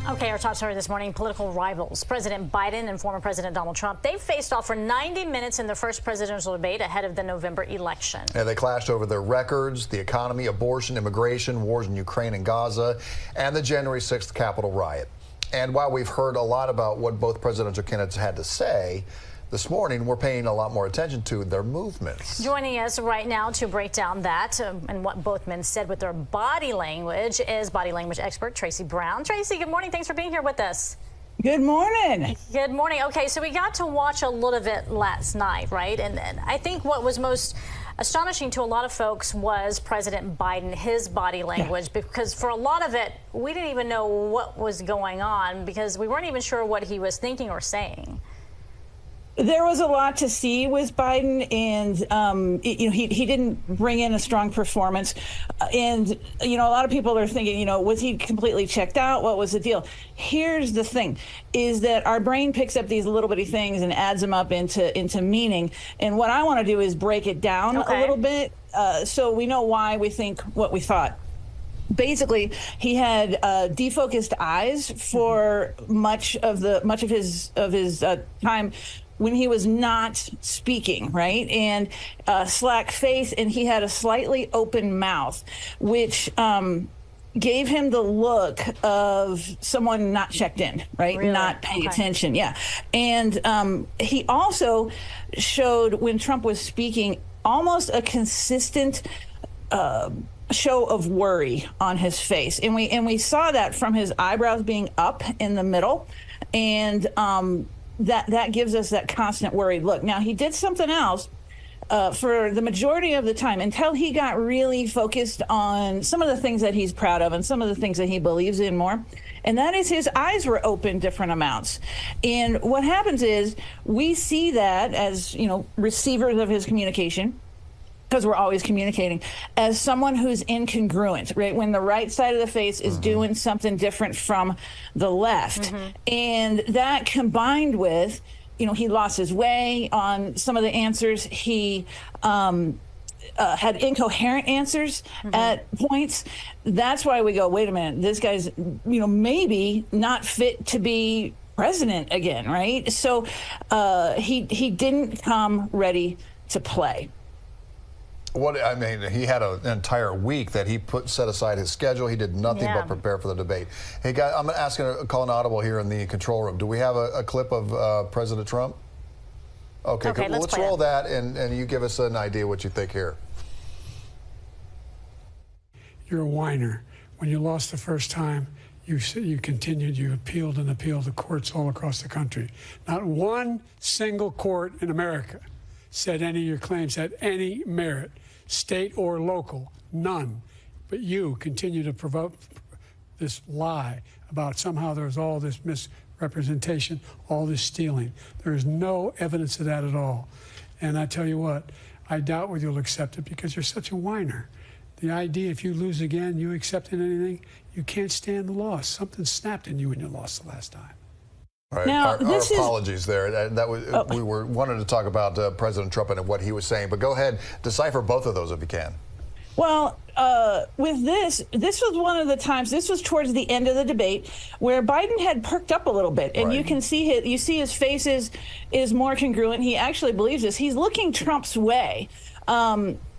Okay, our top story this morning, political rivals. President Biden and former President Donald Trump, they faced off for 90 minutes in their first presidential debate ahead of the November election. Yeah, they clashed over their records, the economy, abortion, immigration, wars in Ukraine and Gaza, and the January 6th Capitol riot. And while we've heard a lot about what both presidential candidates had to say, this morning, we're paying a lot more attention to their movements. Joining us right now to break down that and what both men said with their body language is body language expert Traci Brown. Traci, good morning. Thanks for being here with us. Good morning. Good morning. Okay, so we got to watch a little bit last night, right? And I think what was most astonishing to a lot of folks was President Biden, his body language, because for a lot of it, we didn't even know what was going on because we weren't even sure what he was thinking or saying. There was a lot to see with Biden, and he didn't bring in a strong performance. And a lot of people are thinking, was he completely checked out? What was the deal? Here's the thing: is that our brain picks up these little bitty things and adds them up into meaning. And what I want to do is break it down a little bit, so we know why we think what we thought. Basically, he had defocused eyes for much of his time when he was not speaking, right? And slack face, and he had a slightly open mouth, which gave him the look of someone not checked in, right? Really? Not paying attention, yeah. And he also showed, when Trump was speaking, almost a consistent show of worry on his face, and we saw that from his eyebrows being up in the middle, and that gives us that constant worried look. Now, he did something else for the majority of the time until he got really focused on some of the things that he's proud of and some of the things that he believes in more. And that is, his eyes were open different amounts. And what happens is we see that as, receivers of his communication, because we're always communicating, as someone who's incongruent, right? When the right side of the face is doing something different from the left. And that combined with, he lost his way on some of the answers. He had incoherent answers at points. That's why we go, wait a minute, this guy's, maybe not fit to be president again, right? So he didn't come ready to play. He had an entire week that he set aside his schedule. He did nothing but prepare for the debate. Hey, guys, I'm asking to call an audible here in the control room. Do we have a clip of President Trump? Okay, good. Well, let's roll that, and you give us an idea what you think here. You're a whiner. When you lost the first time, you continued, you appealed and appealed to courts all across the country. Not one single court in America said any of your claims had any merit, state or local, none. But you continue to provoke this lie about somehow there's all this misrepresentation, all this stealing. There is no evidence of that at all. And I tell you what, I doubt whether you'll accept it because you're such a whiner. The idea, if you lose again, you accepting anything, you can't stand the loss. Something snapped in you when you lost the last time. All right. Now, our apologies there. That was we wanted to talk about President Trump and what he was saying, but go ahead, decipher both of those if you can. Well, with this was one of the times. This was towards the end of the debate where Biden had perked up a little bit, and you can see his face is more congruent. He actually believes this. He's looking Trump's way.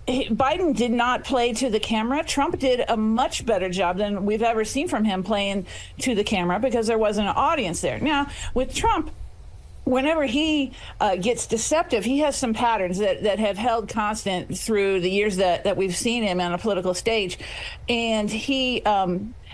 Biden did not play to the camera. Trump did a much better job than we've ever seen from him playing to the camera because there wasn't an audience there. Now, with Trump, whenever he gets deceptive, he has some patterns that have held constant through the years that we've seen him on a political stage. And he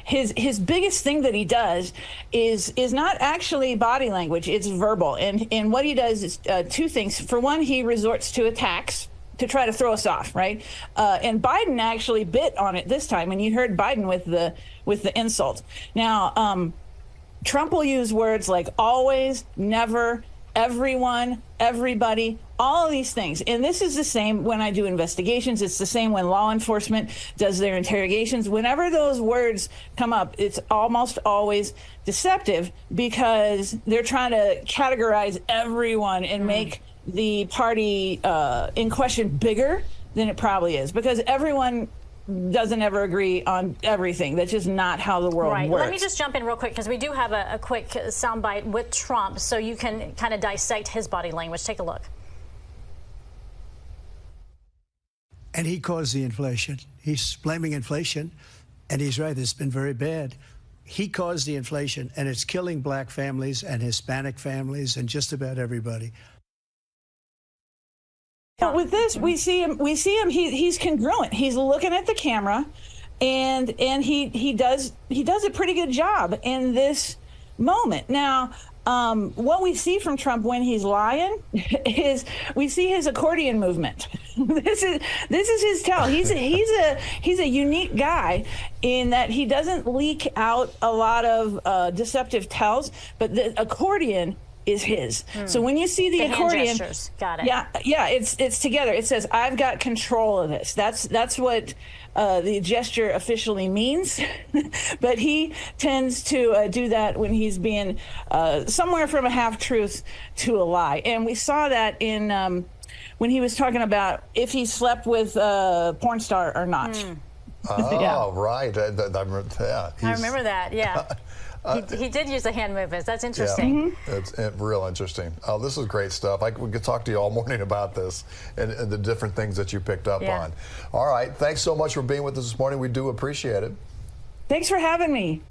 his biggest thing that he does is not actually body language, it's verbal. And what he does is two things. For one, he resorts to attacks to try to throw us off, right? And Biden actually bit on it this time, and you heard Biden with the insult. Now, Trump will use words like always, never, everyone, everybody, all of these things. And this is the same when I do investigations. It's the same when law enforcement does their interrogations. Whenever those words come up, it's almost always deceptive because they're trying to categorize everyone and make the party in question bigger than it probably is, because everyone doesn't ever agree on everything. That's just not how the world right. works. Let me just jump in real quick because we do have a quick soundbite with Trump, so you can kind of dissect his body language. Take a look. And he caused the inflation. He's blaming inflation, and he's right. It's been very bad. He caused the inflation, and it's killing black families and Hispanic families and just about everybody. But with this, we see him. He's congruent. He's looking at the camera, and he does a pretty good job in this moment. Now, what we see from Trump when he's lying is we see his accordion movement. This is his tell. He's a unique guy in that he doesn't leak out a lot of deceptive tells, but the accordion is his. So when you see the accordion, hand gestures. Got it. Yeah, it's together. It says, "I've got control of this." That's what the gesture officially means. But he tends to do that when he's being somewhere from a half truth to a lie, and we saw that in when he was talking about if he slept with a porn star or not. Oh, Yeah. right. I remember that. Yeah. He did use the hand movements. That's interesting. Yeah, it's real interesting. Oh, this is great stuff. We could talk to you all morning about this and the different things that you picked up on. All right. Thanks so much for being with us this morning. We do appreciate it. Thanks for having me.